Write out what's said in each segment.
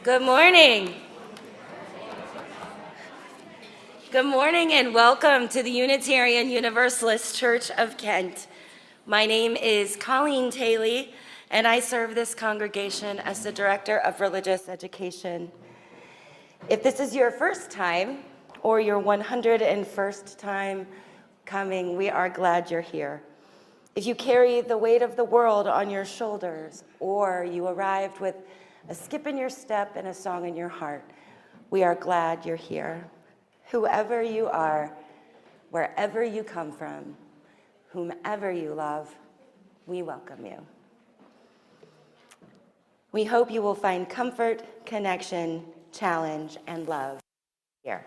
Good morning. Good morning and welcome to the Unitarian Universalist Church of Kent. My name is Colleen Taylor, and I serve this congregation as the Director of Religious Education. If this is your first time or your 101st time coming, we are glad you're here. If you carry the weight of the world on your shoulders, or you arrived with a skip in your step and a song in your heart, we are glad you're here. Whoever you are, wherever you come from, whomever you love, we welcome you. We hope you will find comfort, connection, challenge, and love here.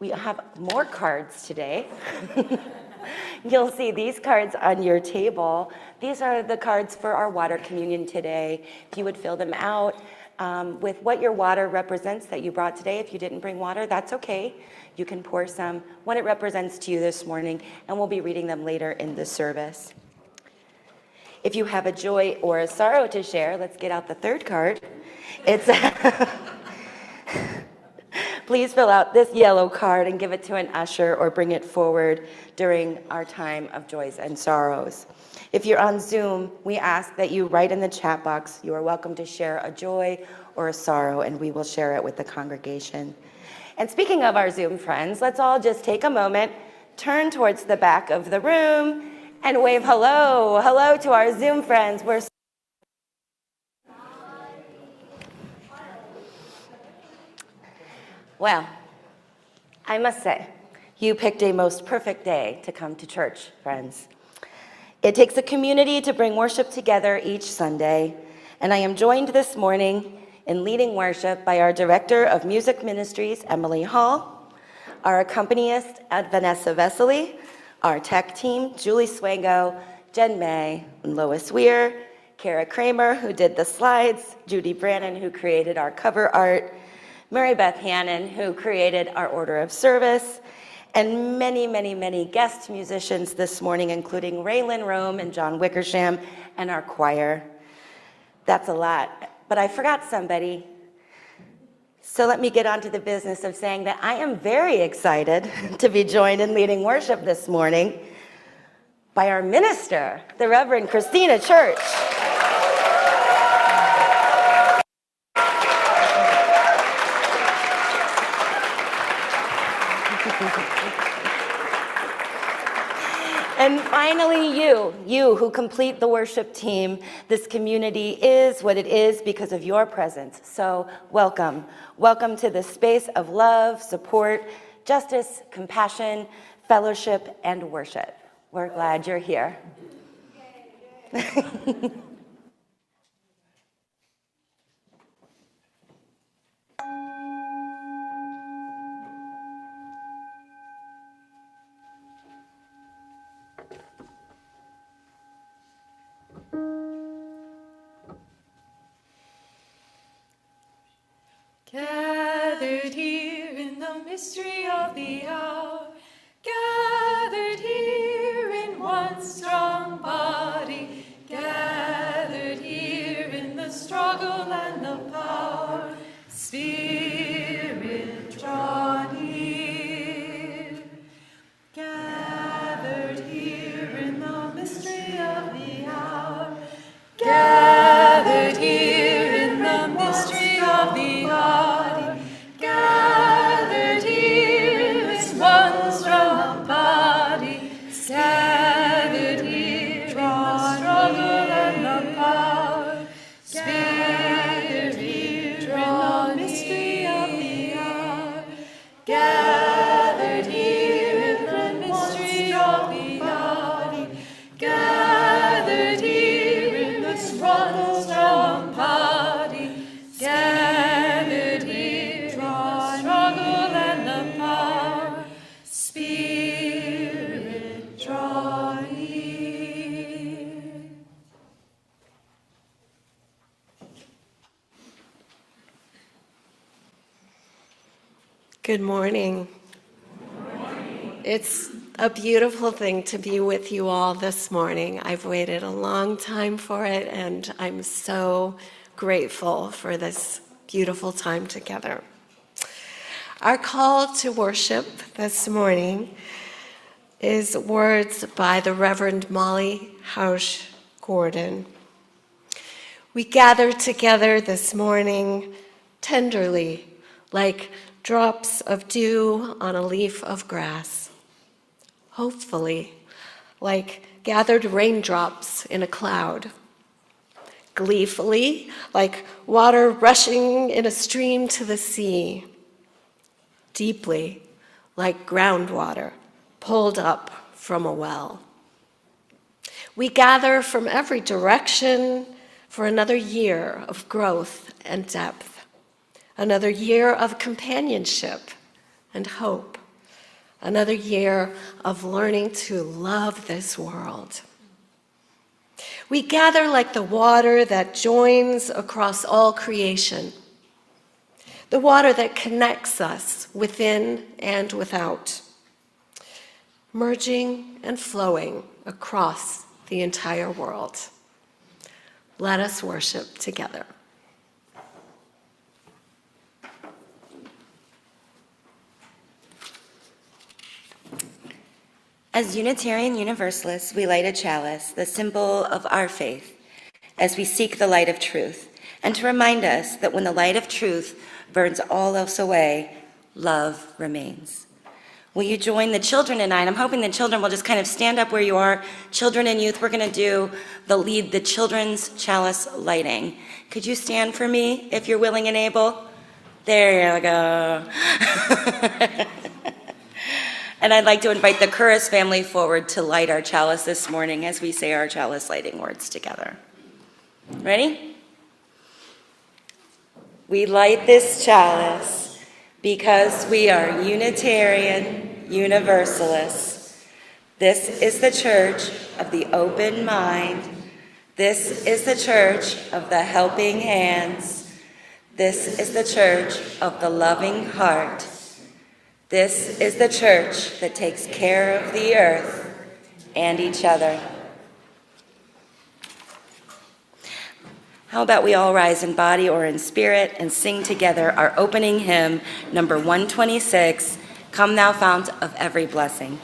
We have more cards today. You'll see these cards on your table. These are the cards for our water communion today. If you would fill them out with what your water represents that you brought today. If you didn't bring water, that's okay. You can pour some, what it represents to you this morning, and we'll be reading them later in the service. If you have a joy or a sorrow to share, let's get out the third card. It's Please fill out this yellow card and give it to an usher or bring it forward during our time of joys and sorrows. If you're on Zoom, we ask that you write in the chat box. You are welcome to share a joy or a sorrow, and we will share it with the congregation. And speaking of our Zoom friends, let's all just take a moment, turn towards the back of the room, and wave hello. Hello to our Zoom friends. Well, I must say, you picked a most perfect day to come to church, friends. It takes a community to bring worship together each Sunday, and I am joined this morning in leading worship by our Director of Music Ministries, Emily Hall, our accompanist, Vanessa Vesely, our tech team, Julie Swango, Jen May, and Lois Weir, Kara Kramer, who did the slides, Judy Brannon, who created our cover art, Mary Beth Hannon, who created our order of service, and many, many, many guest musicians this morning, including Raylan Rome and John Wickersham, and our choir. That's a lot, but I forgot somebody. So let me get on to the business of saying that I am very excited to be joined in leading worship this morning by our minister, the Reverend Christina Church. And finally, you who complete the worship team. This community is what it is because of your presence. So welcome. Welcome to this space of love, support, justice, compassion, fellowship, and worship. We're glad you're here. Gathered here in the mystery of the hour, gathered here in one strong body, gathered here in the struggle and the power, Spirit, draw near. Gathered here in the mystery of the hour, gathered here in the mystery of the hour, gathered here is one strong body, gathered here in the struggle and the power, Spirit, draw in the mystery of the hour, gathered here in the mystery of the body, gathered here in this one strong body, gathered here, draw struggle and the power, Spirit, draw near. Good morning. It's a beautiful thing to be with you all this morning. I've waited a long time for it, and I'm so grateful for this beautiful time together. Our call to worship this morning is words by the Reverend Molly Hausch Gordon. We gather together this morning tenderly, like drops of dew on a leaf of grass. Hopefully, like gathered raindrops in a cloud. Gleefully, like water rushing in a stream to the sea. Deeply, like groundwater pulled up from a well. We gather from every direction for another year of growth and depth, another year of companionship and hope, another year of learning to love this world. We gather like the water that joins across all creation, the water that connects us within and without, merging and flowing across the entire world. Let us worship together. As Unitarian Universalists, we light a chalice, the symbol of our faith, as we seek the light of truth, and to remind us that when the light of truth burns all else away, love remains. Will you join the children tonight? I'm hoping the children will just kind of stand up where you are. Children and youth, we're going to lead the children's chalice lighting. Could you stand for me if you're willing and able? There you go. And I'd like to invite the Curris family forward to light our chalice this morning as we say our chalice lighting words together. Ready? We light this chalice because we are Unitarian Universalists. This is the church of the open mind. This is the church of the helping hands. This is the church of the loving heart. This is the church that takes care of the earth and each other. How about we all rise in body or in spirit and sing together our opening hymn, number 126, Come Thou Fount of Every Blessing.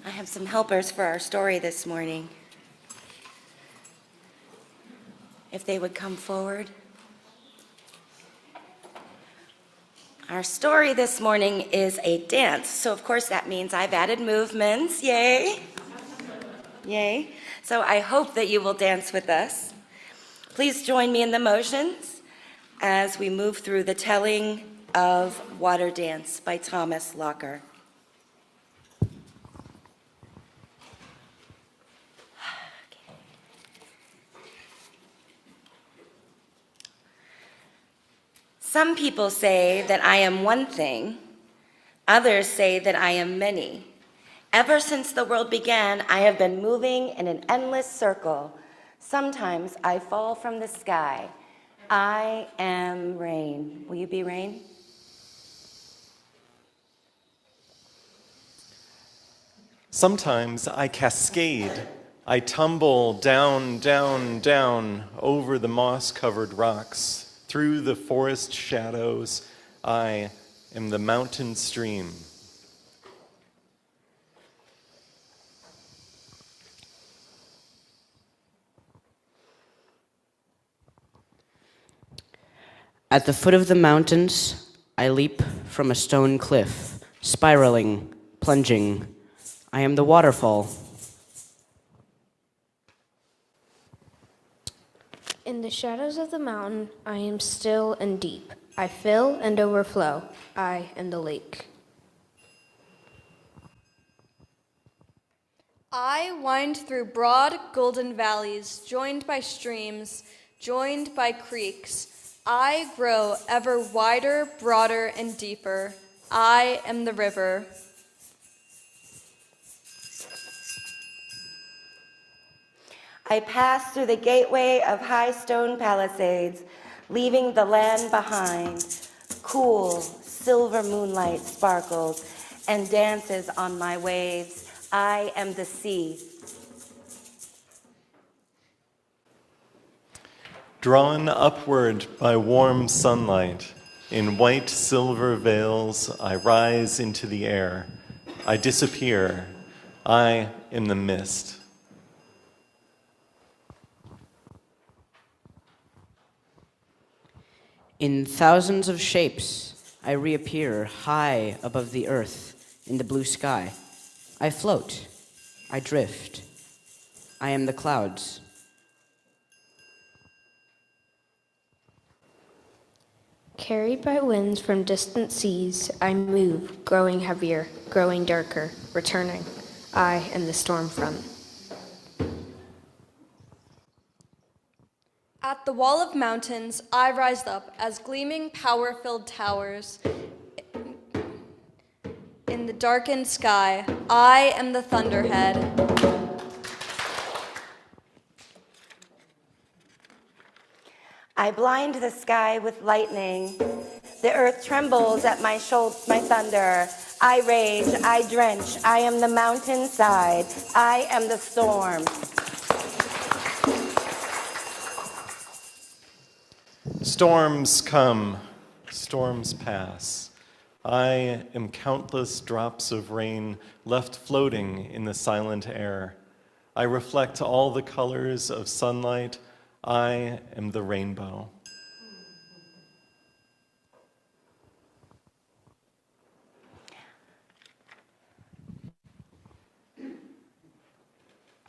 I have some helpers for our story this morning. If they would come forward. Our story this morning is a dance, so of course that means I've added movements, yay! Yay. So I hope that you will dance with us. Please join me in the motions as we move through the telling of Water Dance by Thomas Locker. Some people say that I am one thing, others say that I am many. Ever since the world began, I have been moving in an endless circle. Sometimes I fall from the sky. I am rain. Will you be rain? Sometimes I cascade. I tumble down, down, down over the moss-covered rocks. Through the forest shadows, I am the mountain stream. At the foot of the mountains, I leap from a stone cliff, spiraling, plunging. I am the waterfall. In the shadows of the mountain, I am still and deep. I fill and overflow. I am the lake. I wind through broad golden valleys, joined by streams, joined by creeks. I grow ever wider, broader, and deeper. I am the river. I pass through the gateway of high stone palisades, leaving the land behind. Cool, silver moonlight sparkles and dances on my waves. I am the sea. Drawn upward by warm sunlight, in white silver veils, I rise into the air. I disappear. I am the mist. In thousands of shapes, I reappear high above the earth in the blue sky. I float. I drift. I am the clouds. Carried by winds from distant seas, I move, growing heavier, growing darker, returning. I am the storm front. At the wall of mountains, I rise up as gleaming, power-filled towers. In the darkened sky, I am the thunderhead. I blind the sky with lightning. The earth trembles at my thunder. I rage, I drench. I am the mountainside. I am the storm. Storms come, storms pass. I am countless drops of rain left floating in the silent air. I reflect all the colors of sunlight. I am the rainbow.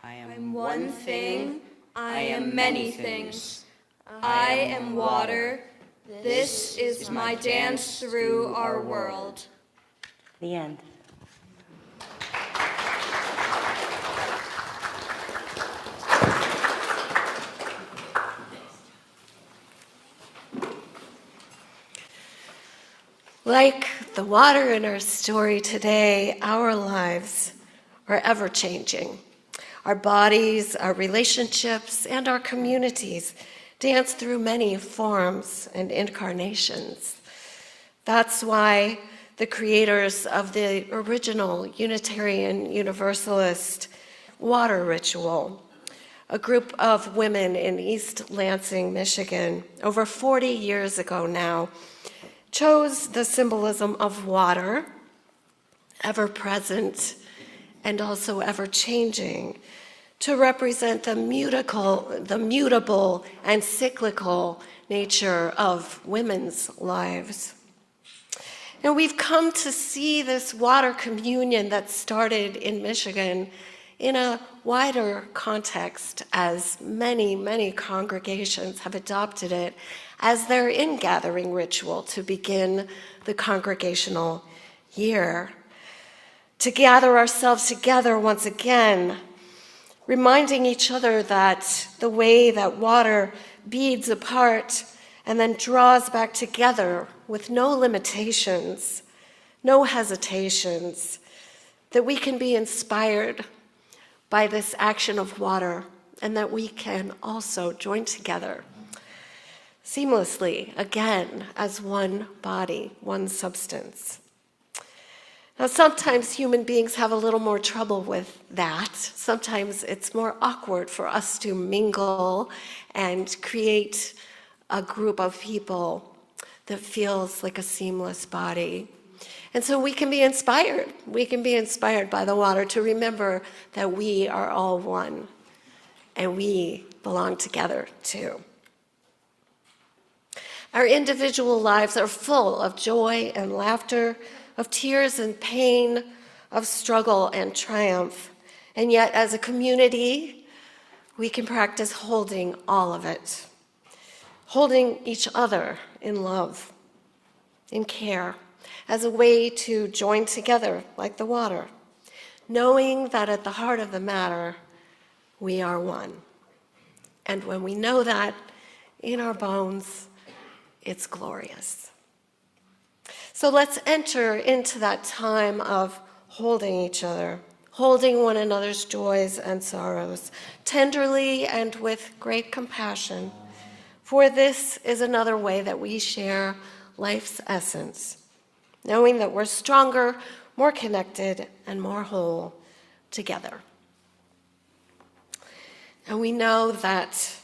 I I'm one thing, I am many things. I am water. This is my dance through our world. The end. Like the water in our story today, our lives are ever changing. Our bodies, our relationships, and our communities dance through many forms and incarnations. That's why the creators of the original Unitarian Universalist water ritual, a group of women in East Lansing, Michigan, over 40 years ago now, chose the symbolism of water, ever present and also ever changing, to represent the mutable and cyclical nature of women's lives. And we've come to see this water communion that started in Michigan in a wider context, as many, many congregations have adopted it as their ingathering ritual to begin the congregational year, to gather ourselves together once again, reminding each other that the way that water beads apart and then draws back together with no limitations, no hesitations, that we can be inspired by this action of water, and that we can also join together seamlessly again as one body, one substance. Now, sometimes human beings have a little more trouble with that. Sometimes it's more awkward for us to mingle and create a group of people that feels like a seamless body. And so we can be inspired. We can be inspired by the water to remember that we are all one and we belong together too. Our individual lives are full of joy and laughter, of tears and pain, of struggle and triumph. And yet, as a community, we can practice holding all of it, holding each other in love, in care, as a way to join together like the water, knowing that at the heart of the matter, we are one. And when we know that in our bones, it's glorious. So let's enter into that time of holding each other, holding one another's joys and sorrows, tenderly and with great compassion. For this is another way that we share life's essence, knowing that we're stronger, more connected, and more whole together. And we know that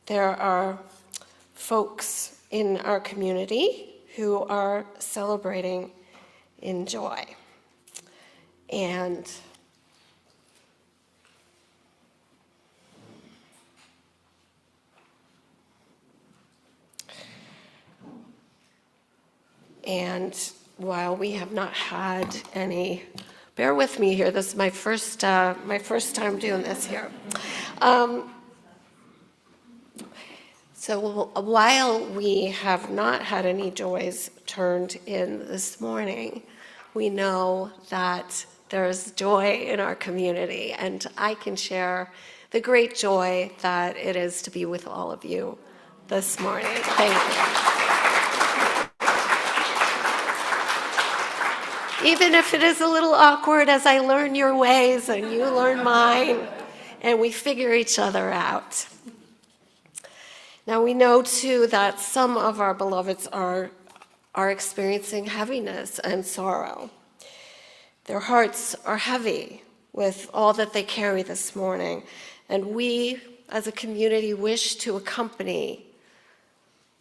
there are folks in our community who are celebrating in joy. And while we have not had any, bear with me here, this is my first time doing this here. So while we have not had any joys turned in this morning, we know that there's joy in our community, and I can share the great joy that it is to be with all of you this morning. Thank you. Even if it is a little awkward as I learn your ways and you learn mine, and we figure each other out. Now we know too that some of our beloveds are experiencing heaviness and sorrow. Their hearts are heavy with all that they carry this morning, and we as a community wish to accompany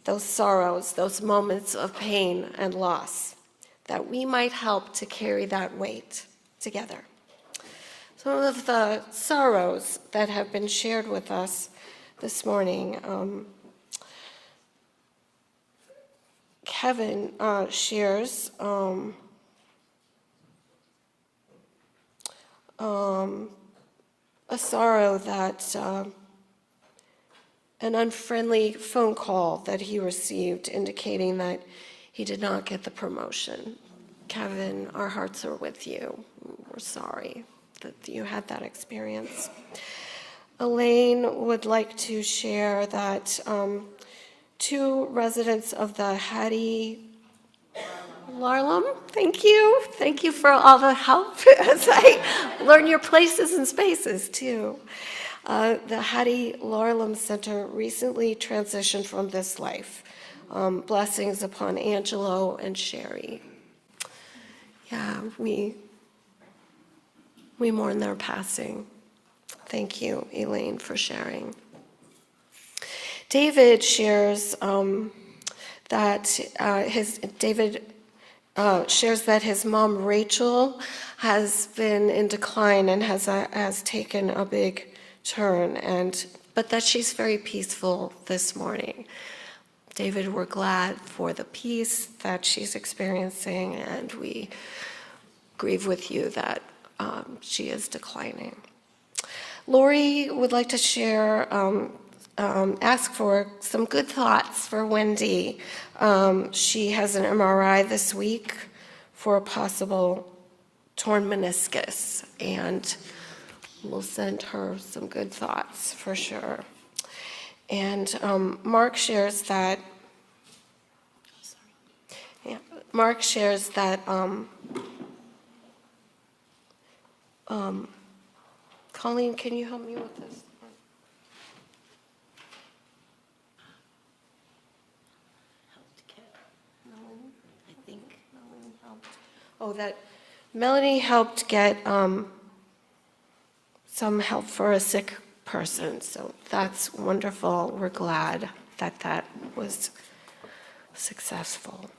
those sorrows, those moments of pain and loss, that we might help to carry that weight together. Some of the sorrows that have been shared with us this morning, Kevin shares a sorrow that an unfriendly phone call that he received indicating that he did not get the promotion. Kevin, our hearts are with you. We're sorry that you had that experience. Elaine would like to share that two residents of the Hattie Larlam, thank you for all the help as I learn your places and spaces too. The Hattie Larlam Center recently transitioned from this life. Blessings upon Angelo and Sherry. Yeah, we mourn their passing. Thank you, Elaine, for sharing. David shares shares that his mom Rachel has been in decline and has taken a big turn, but that she's very peaceful this morning. David, we're glad for the peace that she's experiencing, and we grieve with you that she is declining. Lori would like to share, ask for some good thoughts for Wendy. She has an MRI this week for a possible torn meniscus, and we'll send her some good thoughts for sure. And Mark shares that. Mark shares that. Colleen, can you help me with this? Oh, that Melanie helped get some help for a sick person, so that's wonderful. We're glad that that was successful.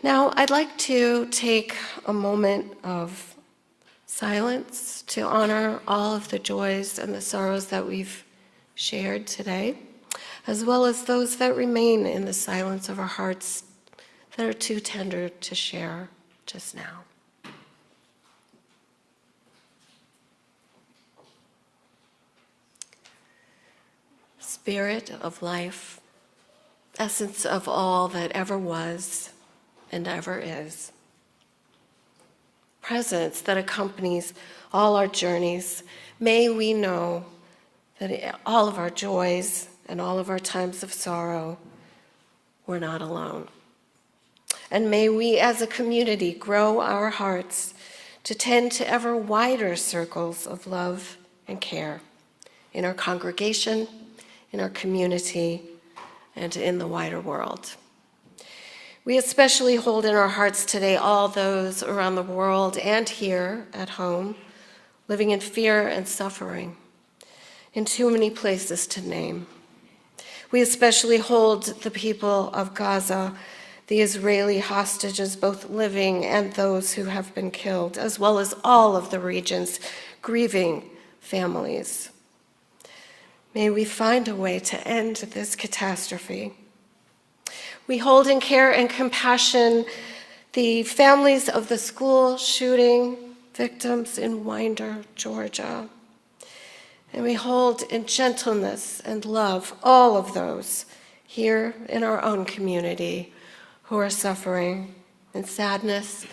Now, I'd like to take a moment of silence to honor all of the joys and the sorrows that we've shared today, as well as those that remain in the silence of our hearts that are too tender to share just now. Spirit of life, essence of all that ever was and ever is, presence that accompanies all our journeys, may we know that all of our joys and all of our times of sorrow, we're not alone. And may we as a community grow our hearts to tend to ever wider circles of love and care in our congregation, in our community, and in the wider world. We especially hold in our hearts today all those around the world and here at home living in fear and suffering, in too many places to name. We especially hold the people of Gaza, the Israeli hostages, both living and those who have been killed, as well as all of the region's grieving families. May we find a way to end this catastrophe. We hold in care and compassion the families of the school shooting victims in Winder, Georgia. And we hold in gentleness and love all of those here in our own community who are suffering in sadness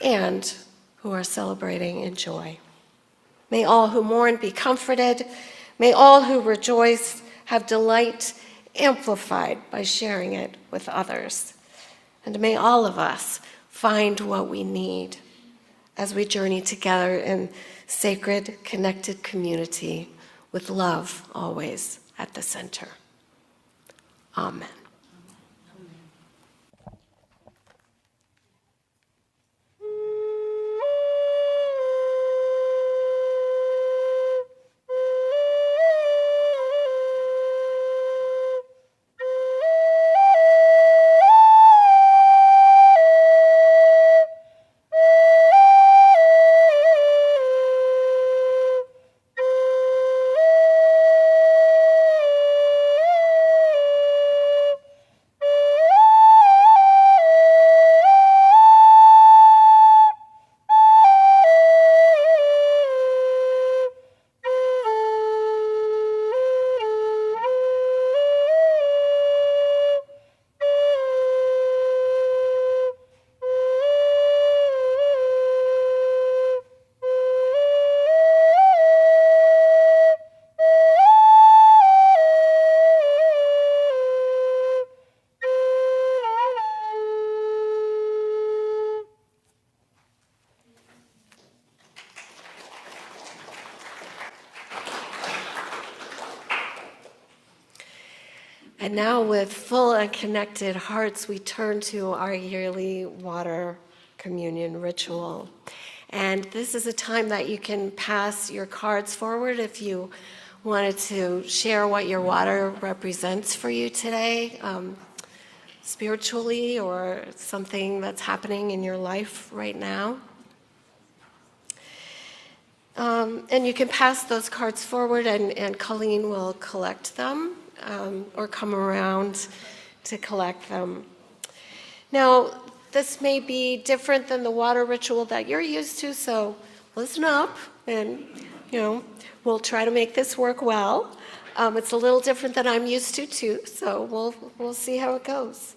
and who are celebrating in joy. May all who mourn be comforted. May all who rejoice have delight amplified by sharing it with others. And may all of us find what we need as we journey together in sacred, connected community with love always at the center. Amen. And now, with full and connected hearts, we turn to our yearly water communion ritual. And this is a time that you can pass your cards forward if you wanted to share what your water represents for you today, spiritually, or something that's happening in your life right now. And you can pass those cards forward, and Colleen will collect them. Or come around to collect them. Now, this may be different than the water ritual that you're used to, so listen up, and, we'll try to make this work well. It's a little different than I'm used to, too, so we'll see how it goes.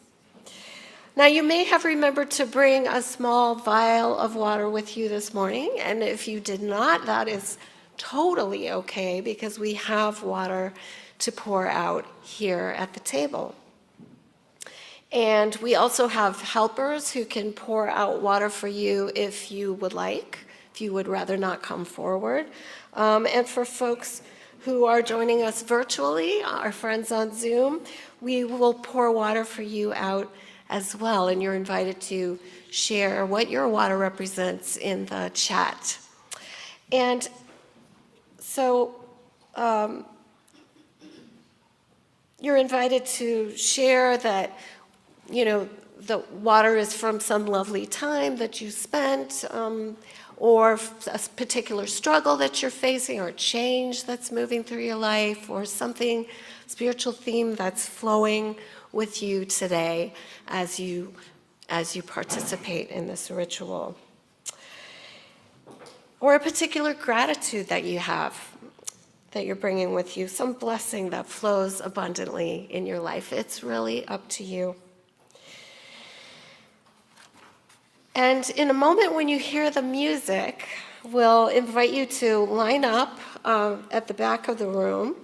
Now, you may have remembered to bring a small vial of water with you this morning, and if you did not, that is totally okay, because we have water to pour out here at the table. And we also have helpers who can pour out water for you if you would like, if you would rather not come forward. And for folks who are joining us virtually, our friends on Zoom, we will pour water for you out as well, and you're invited to share what your water represents in the chat. And so you're invited to share that, the water is from some lovely time that you spent, or a particular struggle that you're facing, or change that's moving through your life, or something, spiritual theme that's flowing with you today as you participate in this ritual. Or a particular gratitude that you have, that you're bringing with you, some blessing that flows abundantly in your life. It's really up to you. And in a moment when you hear the music, we'll invite you to line up at the back of the room.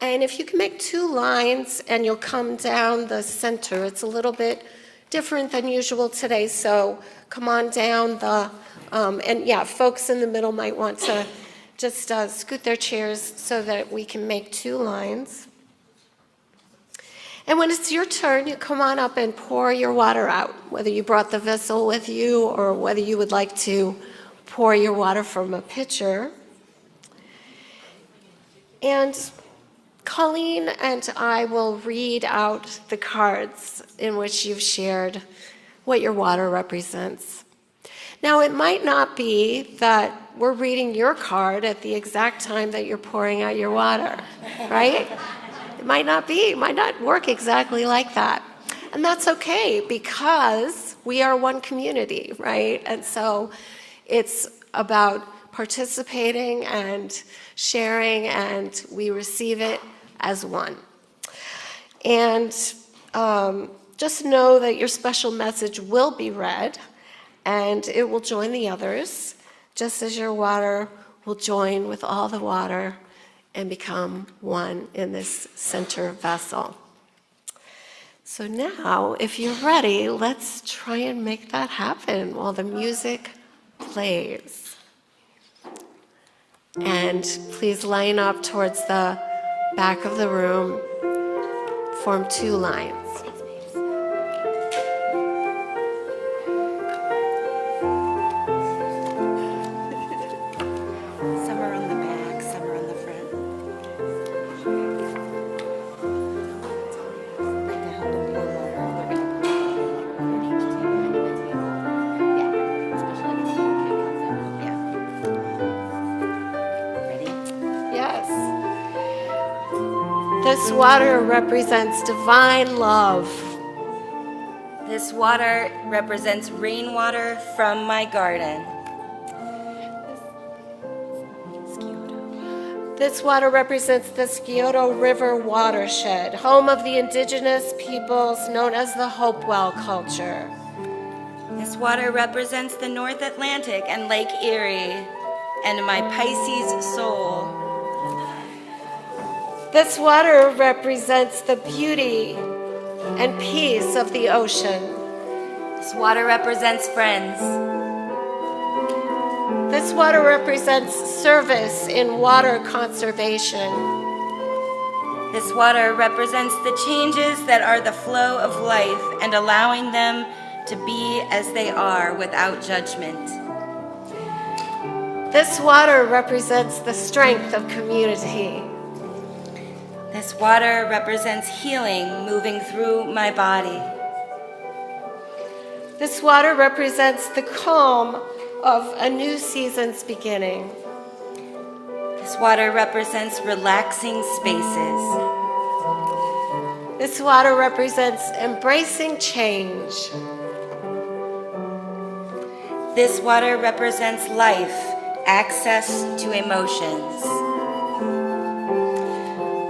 And if you can make 2 lines and you'll come down the center, it's a little bit different than usual today, so come on down folks in the middle might want to just scoot their chairs so that we can make 2 lines. And when it's your turn, you come on up and pour your water out, whether you brought the vessel with you or whether you would like to pour your water from a pitcher. And Colleen and I will read out the cards in which you've shared what your water represents. Now, it might not be that we're reading your card at the exact time that you're pouring out your water, right? It might not be. It might not work exactly like that. And that's okay, because we are one community, right? And so it's about participating and sharing, and we receive it as one. And just know that your special message will be read, and it will join the others, just as your water will join with all the water and become one in this center vessel. So now, if you're ready, let's try and make that happen while the music plays. And please line up towards the back of the room, form 2 lines. Some are on the back, some are on the front. Like to help them pour water, they're going to pour water underneath too, under the table. Yeah, especially if the kid comes out. Yeah. Ready? Yes. This water represents divine love. This water represents rainwater from my garden. This water represents the Scioto River watershed, home of the indigenous peoples known as the Hopewell culture. This water represents the North Atlantic and Lake Erie and my Pisces soul. This water represents the beauty and peace of the ocean. This water represents friends. This water represents service in water conservation. This water represents the changes that are the flow of life and allowing them to be as they are without judgment. This water represents the strength of community. This water represents healing moving through my body. This water represents the calm of a new season's beginning. This water represents relaxing spaces. This water represents embracing change. This water represents life access to emotions.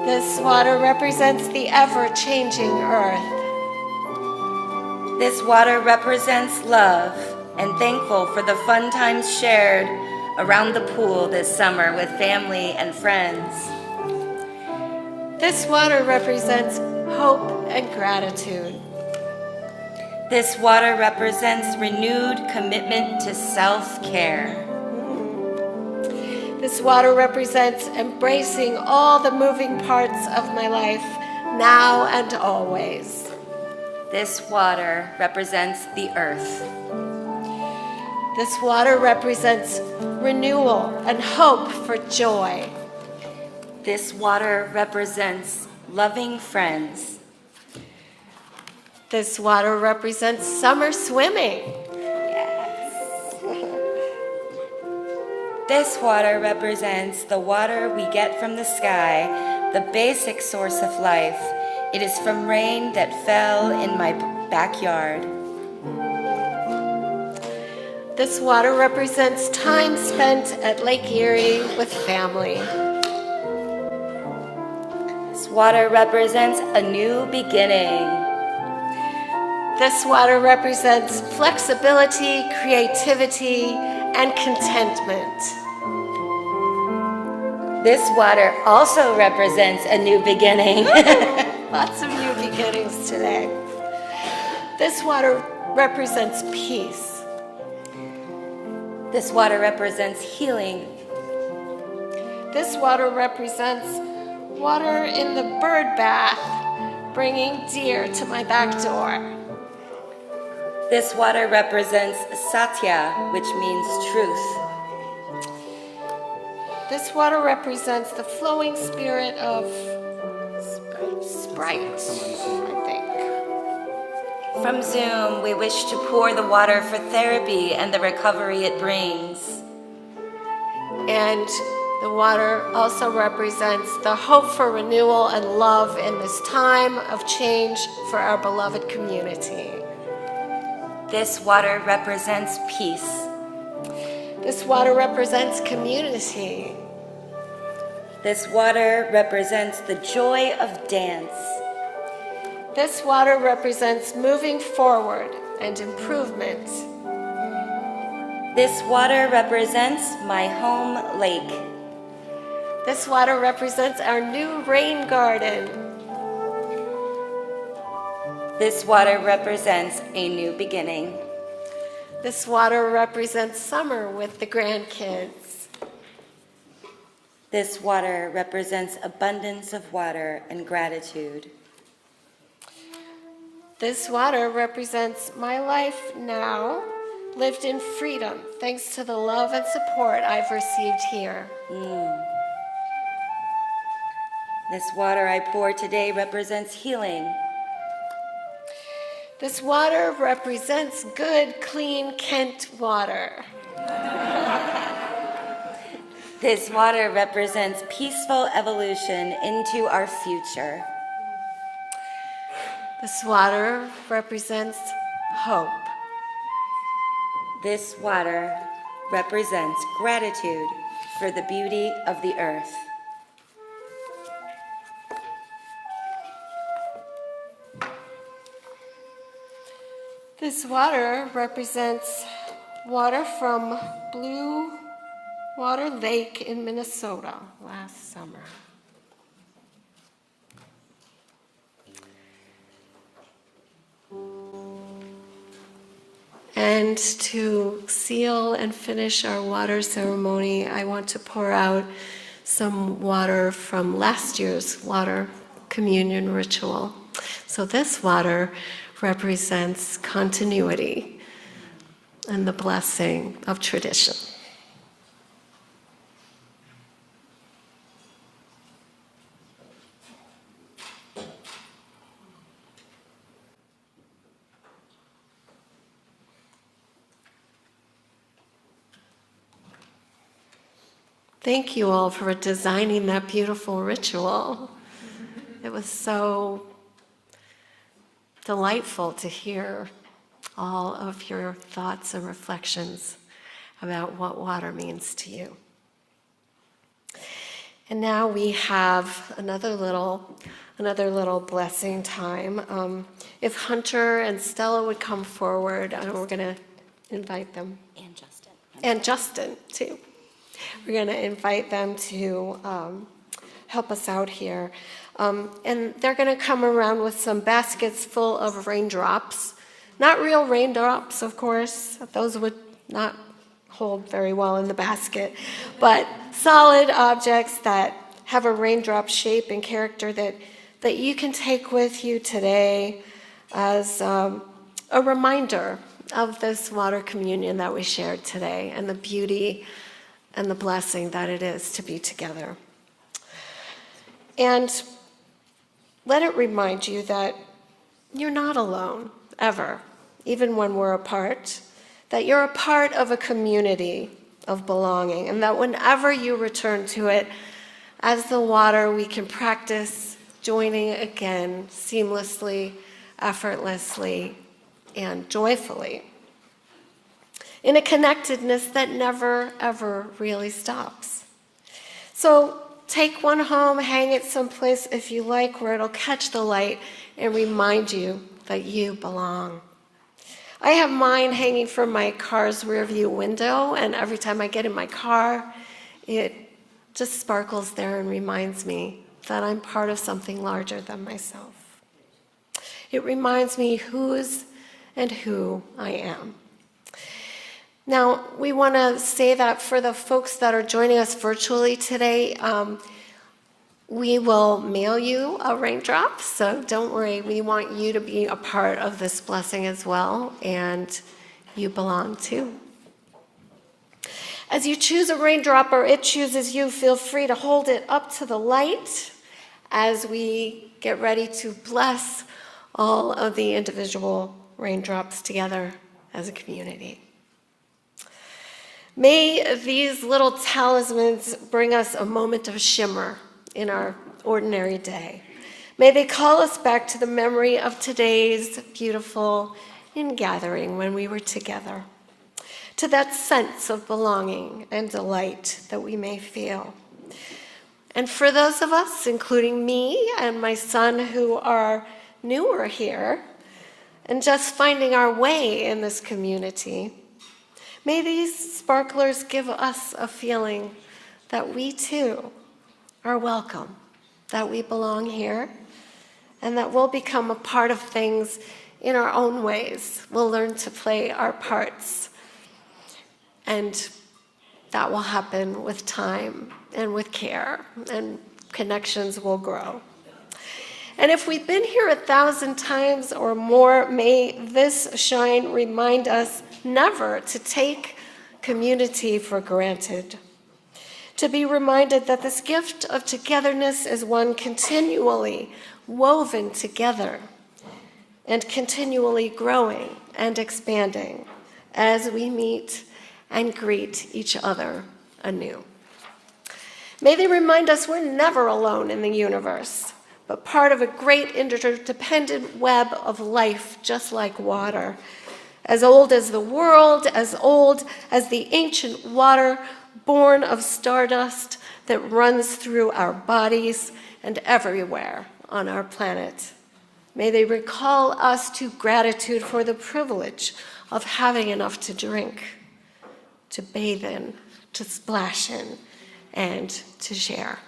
This water represents the ever-changing earth. This water represents love and thankful for the fun times shared around the pool this summer with family and friends. This water represents hope and gratitude. This water represents renewed commitment to self-care. This water represents embracing all the moving parts of my life, now and always. This water represents the earth. This water represents renewal and hope for joy. This water represents loving friends. This water represents summer swimming. This water represents the water we get from the sky, the basic source of life. It is from rain that fell in my backyard. This water represents time spent at Lake Erie with family. This water represents a new beginning. This water represents flexibility, creativity, and contentment. This water also represents a new beginning. Lots of new beginnings today. This water represents peace. This water represents healing. This water represents water in the bird bath, bringing deer to my back door. This water represents satya, which means truth. This water represents the flowing spirit of Sprite, I think. From Zoom, we wish to pour the water for therapy and the recovery it brings. And the water also represents the hope for renewal and love in this time of change for our beloved community. This water represents peace. This water represents community. This water represents the joy of dance. This water represents moving forward and improvement. This water represents my home lake. This water represents our new rain garden. This water represents a new beginning. This water represents summer with the grandkids. This water represents abundance of water and gratitude. This water represents my life now, lived in freedom, thanks to the love and support I've received here. This water I pour today represents healing. This water represents good, clean Kent water. This water represents peaceful evolution into our future. This water represents hope. This water represents gratitude for the beauty of the earth. This water represents water from Blue Water Lake in Minnesota last summer. And to seal and finish our water ceremony, I want to pour out some water from last year's water communion ritual. So this water represents continuity and the blessing of tradition. Thank you all for designing that beautiful ritual. It was so delightful to hear all of your thoughts and reflections. about what water means to you. And now we have another little blessing time. If Hunter and Stella would come forward, we're going to invite them. And Justin. And Justin, too. We're going to invite them to help us out here. And they're going to come around with some baskets full of raindrops. Not real raindrops, of course. Those would not hold very well in the basket. But solid objects that have a raindrop shape and character that you can take with you today as a reminder of this water communion that we shared today and the beauty and the blessing that it is to be together. And let it remind you that you're not alone, ever, even when we're apart, that you're a part of a community of belonging, and that whenever you return to it, as the water, we can practice joining again seamlessly, effortlessly, and joyfully in a connectedness that never, ever really stops. So take one home, hang it someplace if you like, where it'll catch the light and remind you that you belong. I have mine hanging from my car's rearview window, and every time I get in my car, it just sparkles there and reminds me that I'm part of something larger than myself. It reminds me whose and who I am. Now, we want to say that for the folks that are joining us virtually today, we will mail you a raindrop, so don't worry. We want you to be a part of this blessing as well, and you belong too. As you choose a raindrop or it chooses you, feel free to hold it up to the light as we get ready to bless all of the individual raindrops together as a community. May these little talismans bring us a moment of shimmer in our ordinary day. May they call us back to the memory of today's beautiful ingathering when we were together, to that sense of belonging and delight that we may feel. And for those of us, including me and my son, who are newer here and just finding our way in this community, may these sparklers give us a feeling that we too are welcome, that we belong here, and that we'll become a part of things in our own ways. We'll learn to play our parts, and that will happen with time and with care, and connections will grow. And if we've been here 1,000 times or more, may this shine remind us never to take community for granted, to be reminded that this gift of togetherness is one continually woven together and continually growing and expanding as we meet and greet each other anew. May they remind us we're never alone in the universe, but part of a great interdependent web of life, just like water, as old as the world, as old as the ancient water born of stardust that runs through our bodies and everywhere on our planet. May they recall us to gratitude for the privilege of having enough to drink, to bathe in, to splash in, and to share.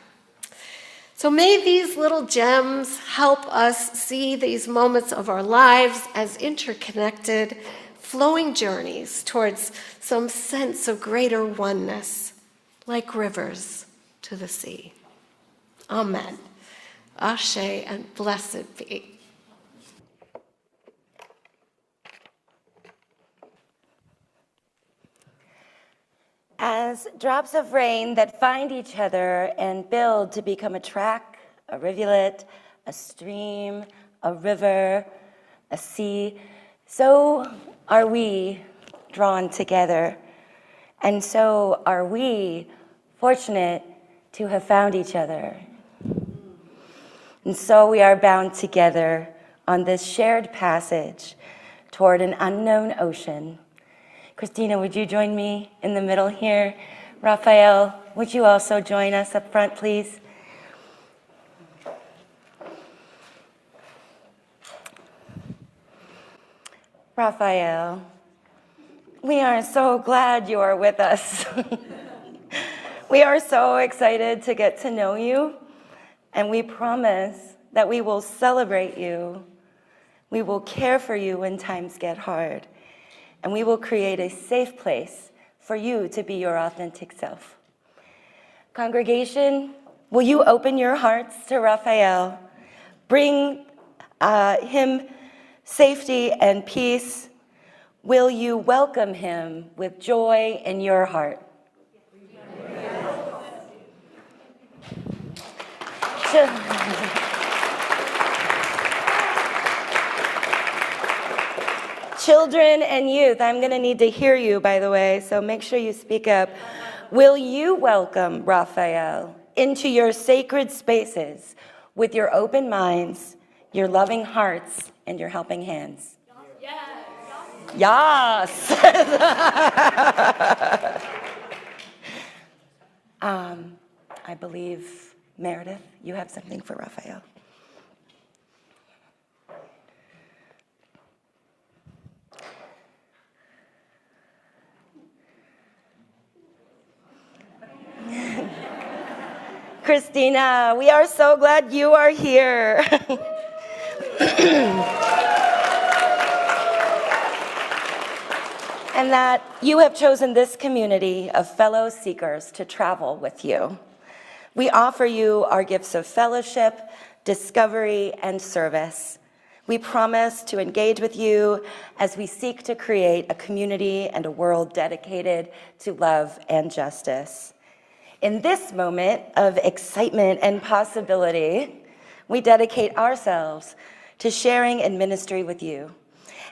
So may these little gems help us see these moments of our lives as interconnected, flowing journeys towards some sense of greater oneness, like rivers to the sea. Amen. Ashe, and blessed be. As drops of rain that find each other and build to become a track, a rivulet, a stream, a river, a sea, so are we drawn together. And so are we fortunate to have found each other. And so we are bound together on this shared passage toward an unknown ocean, Christina, would you join me in the middle here? Raphael, would you also join us up front, please? Raphael, we are so glad you are with us. We are so excited to get to know you, and we promise that we will celebrate you. We will care for you when times get hard, and we will create a safe place for you to be your authentic self. Congregation, will you open your hearts to Raphael? Bring him safety and peace. Will you welcome him with joy in your heart? Children and youth, I'm going to need to hear you, by the way, so make sure you speak up. Will you welcome Raphael into your sacred spaces with your open minds, your loving hearts, and your helping hands? Yes. I believe, Meredith, you have something for Raphael. Christina, we are so glad you are here. And that you have chosen this community of fellow seekers to travel with you. We offer you our gifts of fellowship, discovery, and service. We promise to engage with you as we seek to create a community and a world dedicated to love and justice. In this moment of excitement and possibility, we dedicate ourselves to sharing in ministry with you.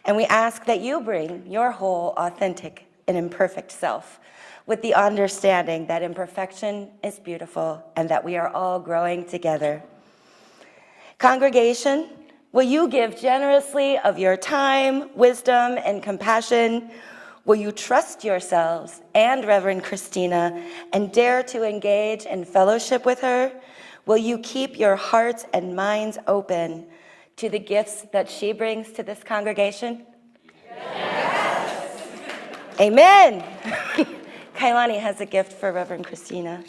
And we ask that you bring your whole, authentic, and imperfect self with the understanding that imperfection is beautiful and that we are all growing together. Congregation, will you give generously of your time, wisdom, and compassion? Will you trust yourselves and Reverend Christina and dare to engage in fellowship with her? Will you keep your hearts and minds open to the gifts that she brings to this congregation? Yes. Amen. Kailani has a gift for Reverend Christina.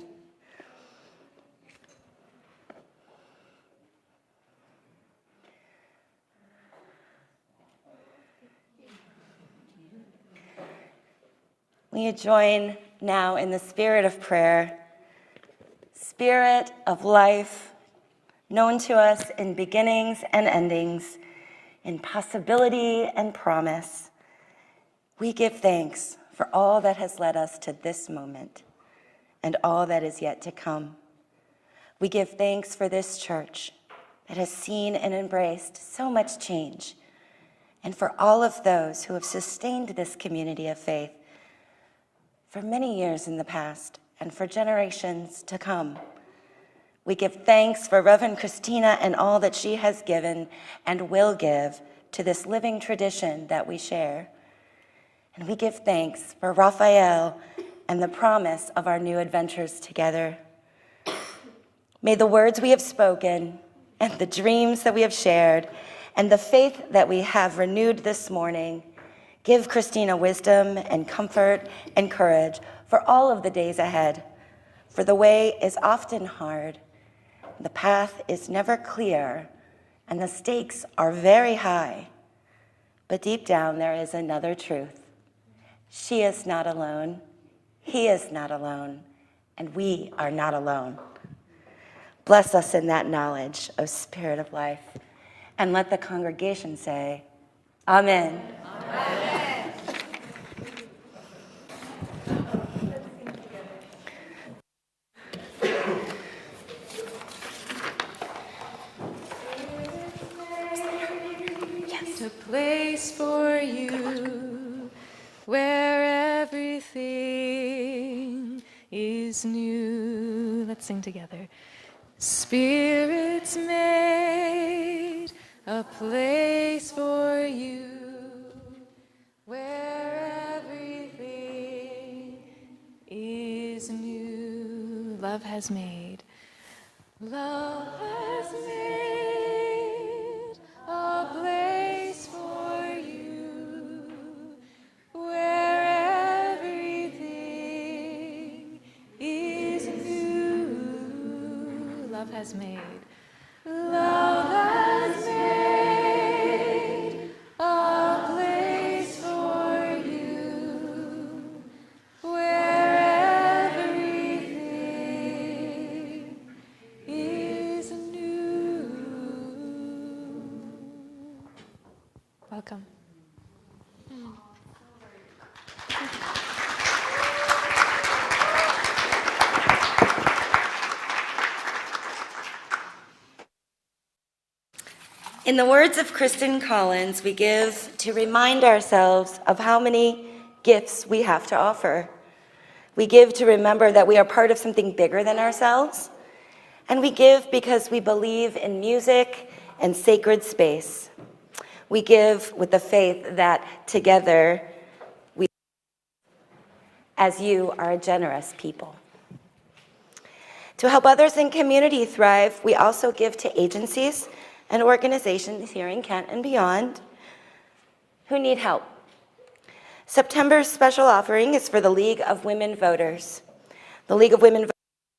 Will you join now in the spirit of prayer, spirit of life, known to us in beginnings and endings, in possibility and promise. We give thanks for all that has led us to this moment and all that is yet to come. We give thanks for this church that has seen and embraced so much change, and for all of those who have sustained this community of faith for many years in the past and for generations to come. We give thanks for Reverend Christina and all that she has given and will give to this living tradition that we share. And we give thanks for Raphael and the promise of our new adventures together. May the words we have spoken and the dreams that we have shared and the faith that we have renewed this morning give Christina wisdom and comfort and courage for all of the days ahead. For the way is often hard, the path is never clear, and the stakes are very high. But deep down there is another truth. She is not alone, he is not alone, and we are not alone. Bless us in that knowledge, O Spirit of life, and let the congregation say, Amen. Amen. Yes. A place for you where everything is new. Let's sing together. Spirits made a place for you where everything love has made. Love has made a place for you where everything is new. Love has made. Love has made a place for you where everything is new. Welcome. In the words of Kristen Collins, we give to remind ourselves of how many gifts we have to offer. We give to remember that we are part of something bigger than ourselves. And we give because we believe in music and sacred space. We give with the faith that together we, as you are a generous people. To help others in community thrive, we also give to agencies and organizations here in Kent and beyond who need help. September's special offering is for the League of Women Voters. The League of Women Voters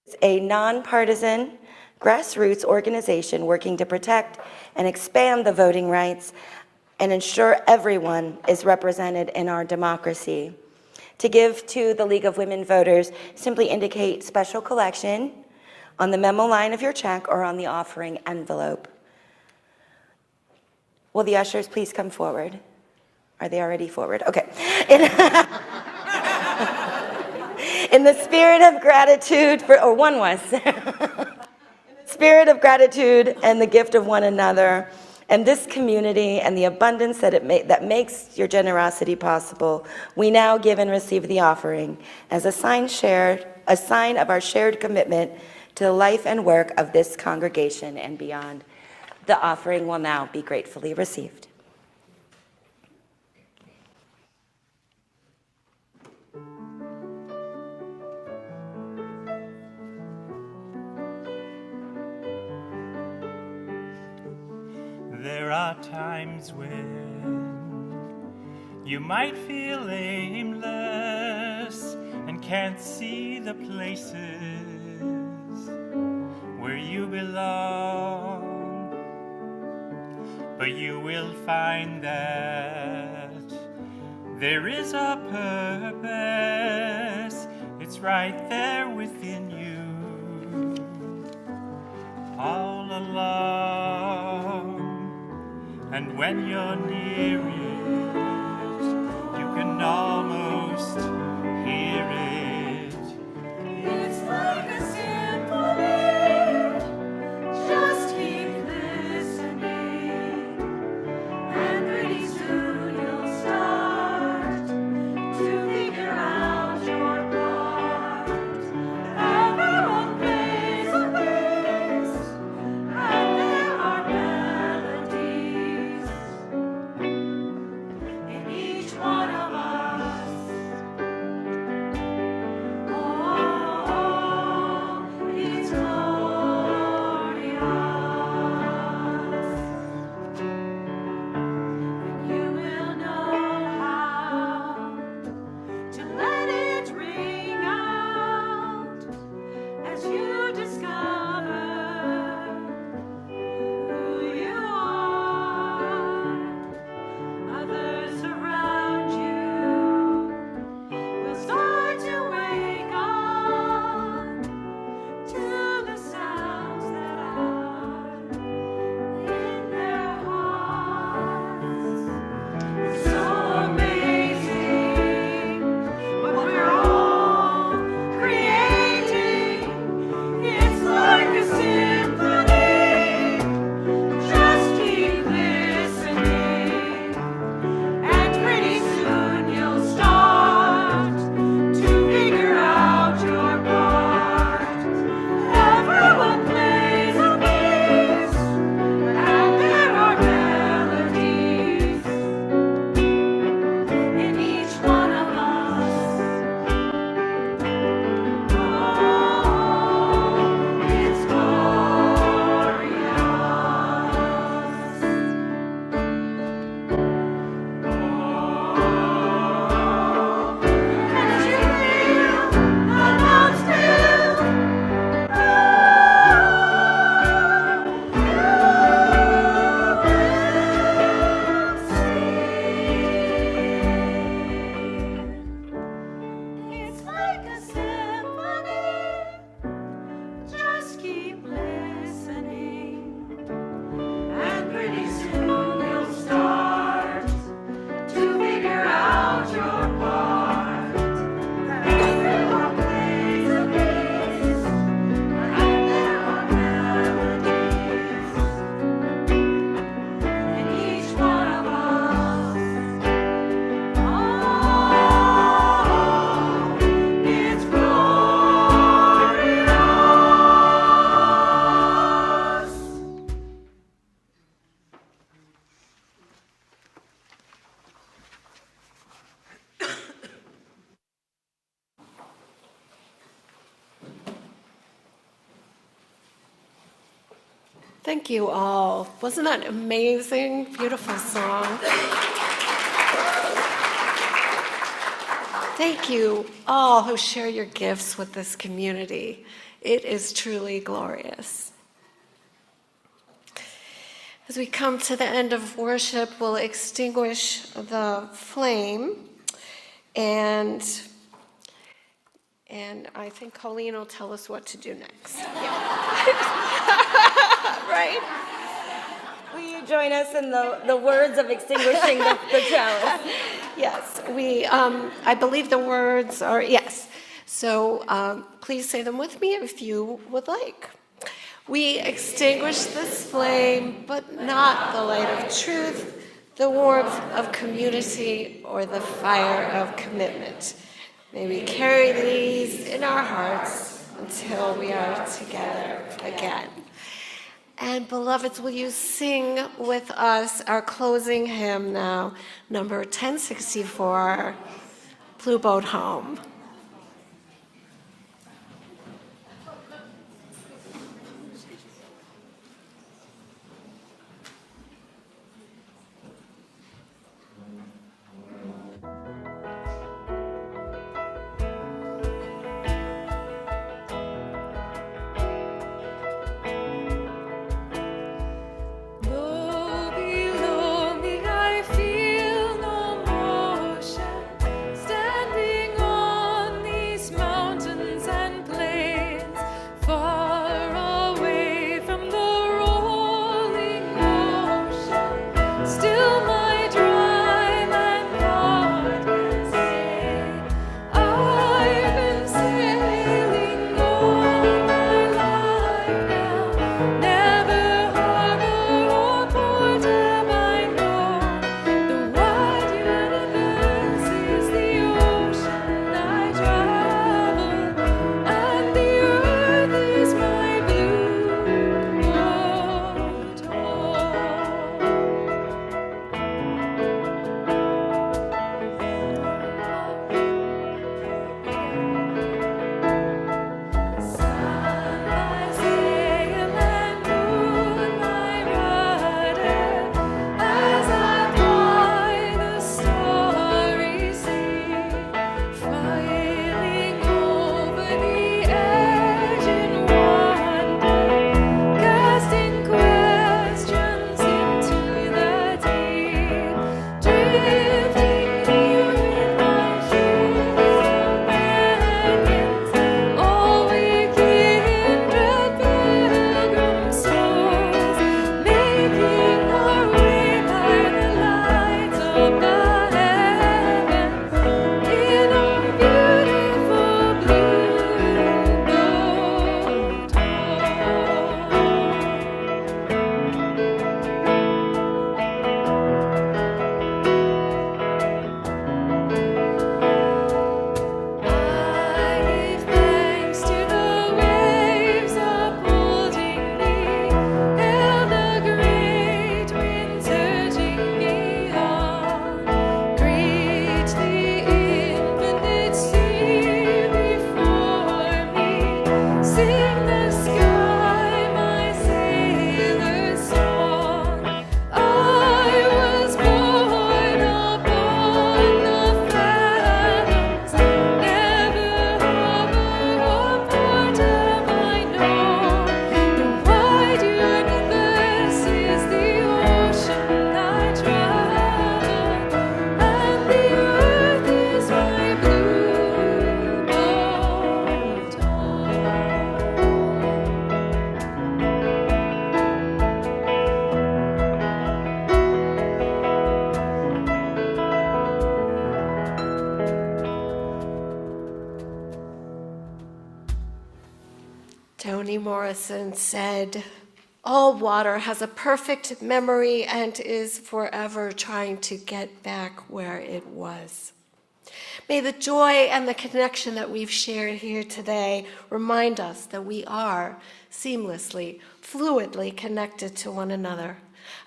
is a nonpartisan, grassroots organization working to protect and expand the voting rights and ensure everyone is represented in our democracy. To give to the League of Women Voters, simply indicate special collection on the memo line of your check or on the offering envelope. Will the ushers please come forward? Are they already forward? Okay. In the spirit of gratitude or one was. Spirit of gratitude and the gift of one another, and this community and the abundance that that makes your generosity possible, we now give and receive the offering as a sign of our shared commitment to the life and work of this congregation and beyond. The offering will now be gratefully received. There are times when you might feel aimless and can't see the places where you belong. But you will find that there is a purpose. It's right there within you, all along. And when you're near it, you can almost hear it. It's like a symphony. Just keep listening, and pretty soon you'll start to figure out your part. Everyone plays a piece, and there are melodies Thank you all. Wasn't that amazing? Beautiful song. Thank you all who share your gifts with this community. It is truly glorious. As we come to the end of worship, we'll extinguish the flame, and I think Colleen will tell us what to do next. Right? Will you join us in the words of extinguishing the chalice? Yes, I believe the words are, yes. So please say them with me if you would like. We extinguish this flame, but not the light of truth, the warmth of community, or the fire of commitment. May we carry these in our hearts until we are together again. And beloveds, will you sing with us our closing hymn now, number 1064, Blue Boat Home. Low below me, I feel no motion, standing on these mountains and plains, far away from the rolling ocean. Still my dry land heart can say, I've been sailing all my life now. Never harbor or port have I known. The wide universe is the ocean I travel, and the earth is my blue boat Sun my sail and moon my rudder, as I ply the starry sea, filing over the edge in wonder, casting questions into the deep, drifting near with my ship's companions, all we kindred pilgrim souls, making our way by the lights of the heavens in our beautiful blue boat I give thanks to the waves upholding me, hail the great wind surging me on, greet the infinite sea before me, sing the sky my sailor's song. I was born upon the fathoms, never harbor or port have I known. The wide universe is the ocean I travel, and the earth is my blue boat Toni Morrison said, all water has a perfect memory and is forever trying to get back where it was. May the joy and the connection that we've shared here today remind us that we are seamlessly, fluidly connected to one another,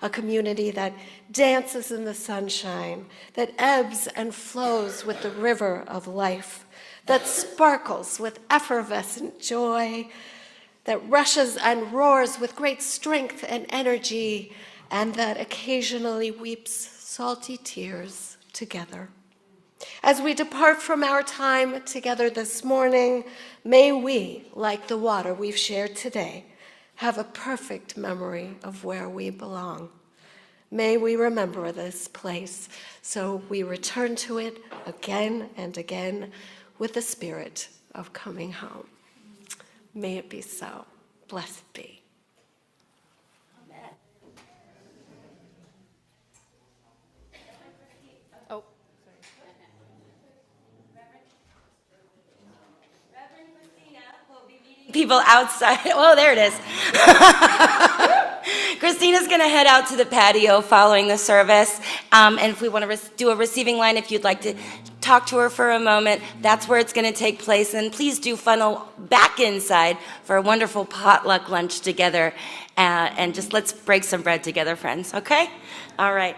a community that dances in the sunshine, that ebbs and flows with the river of life, that sparkles with effervescent joy, that rushes and roars with great strength and energy, and that occasionally weeps salty tears together. As we depart from our time together this morning, may we, like the water we've shared today, have a perfect memory of where we belong. May we remember this place so we return to it again and again with the spirit of coming home. May it be so. Blessed be. People outside. Oh, there it is. Christina's going to head out to the patio following the service. And if we want to do a receiving line, if you'd like to talk to her for a moment, that's where it's going to take place. And please do funnel back inside for a wonderful potluck lunch together. And just let's break some bread together, friends, okay? All right.